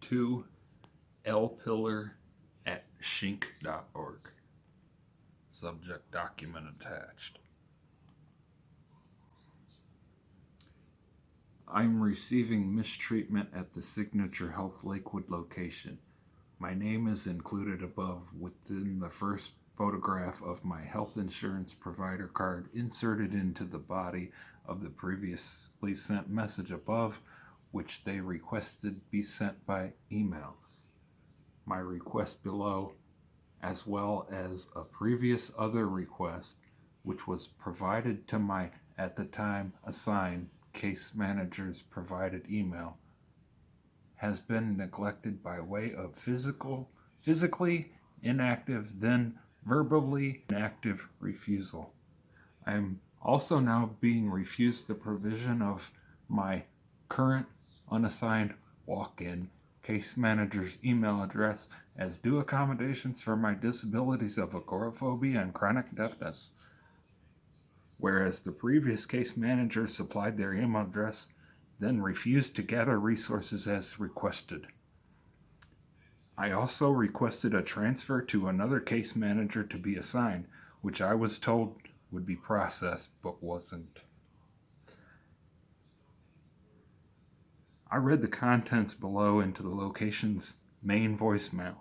to lpillar@shink.org. Subject document attached. I'm receiving mistreatment at the Signature Health Lakewood location. My name is included above within the first photograph of my health insurance provider card inserted into the body of the previously sent message above, which they requested be sent by email. My request below, as well as a previous other request, which was provided to my, at the time, assigned case manager's provided email, has been neglected by way of physically inactive, then verbally inactive refusal. I am also now being refused the provision of my current unassigned walk-in case manager's email address as due accommodations for my disabilities of agoraphobia and chronic deafness, whereas the previous case manager supplied their email address, then refused to gather resources as requested. I also requested a transfer to another case manager to be assigned, which I was told would be processed, but wasn't. I read the contents below into the location's main voicemail.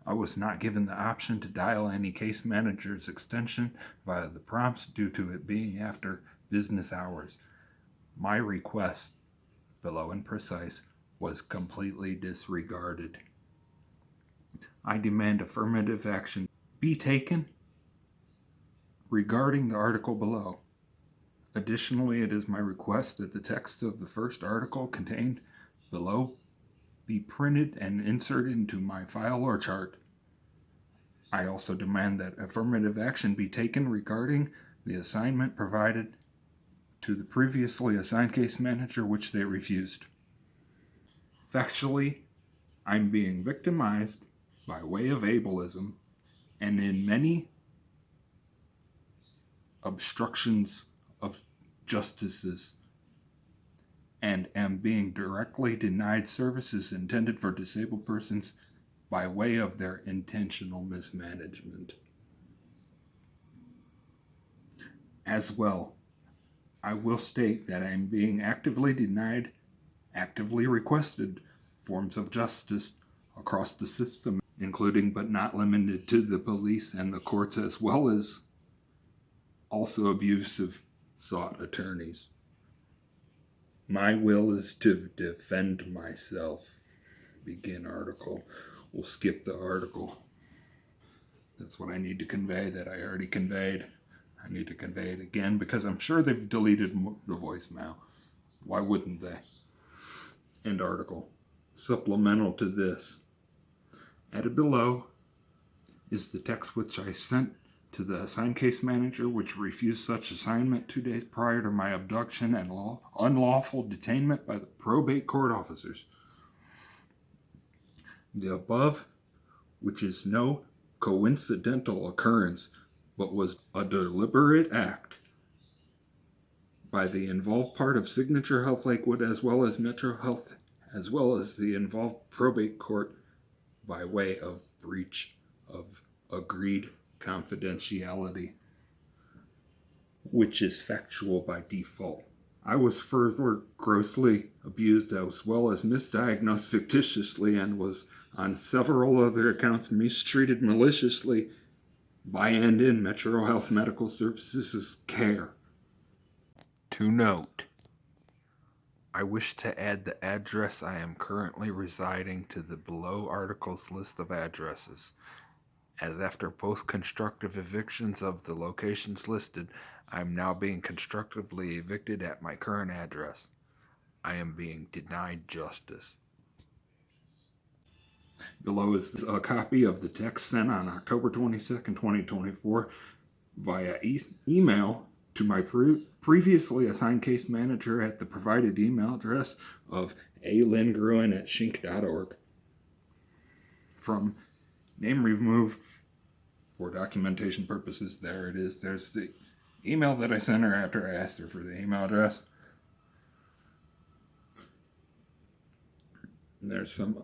I was not given the option to dial any case manager's extension via the prompts due to it being after business hours. My request, below and precise, was completely disregarded. I demand affirmative action be taken regarding the article below. Additionally, it is my request that the text of the first article contained below be printed and inserted into my file or chart. I also demand that affirmative action be taken regarding the assignment provided to the previously assigned case manager, which they refused. Factually, I'm being victimized by way of ableism and in many obstructions of justices, and am being directly denied services intended for disabled persons by way of their intentional mismanagement. As well, I will state that I am being actively denied, actively requested forms of justice across the system, including but not limited to the police and the courts, as well as also abusive sought attorneys. My will is to defend myself. Begin article. We'll skip the article. That's what I need to convey that I already conveyed. I need to convey it again because I'm sure they've deleted the voicemail. Why wouldn't they? End article. Supplemental to this. Added below is the text which I sent to the assigned case manager, which refused such assignment 2 days prior to my abduction and unlawful detainment by the probate court officers. The above, which is no coincidental occurrence, but was a deliberate act by the involved part of Signature Health Lakewood as well as Metro Health, as well as the involved probate court by way of breach of agreed confidentiality, which is factual by default. I was further grossly abused as well as misdiagnosed fictitiously and was on several other accounts mistreated maliciously by and in Metro Health Medical Services care. To note, I wish to add the address I am currently residing to the below article's list of addresses, as after both constructive evictions of the locations listed, I am now being constructively evicted at my current address. I am being denied justice. Below is a copy of the text sent on October 22nd, 2024 via email to my previously assigned case manager at the provided email address of alyngruen@shink.org. From name removed for documentation purposes. There it is. There's the email that I sent her after I asked her for the email address. And there's some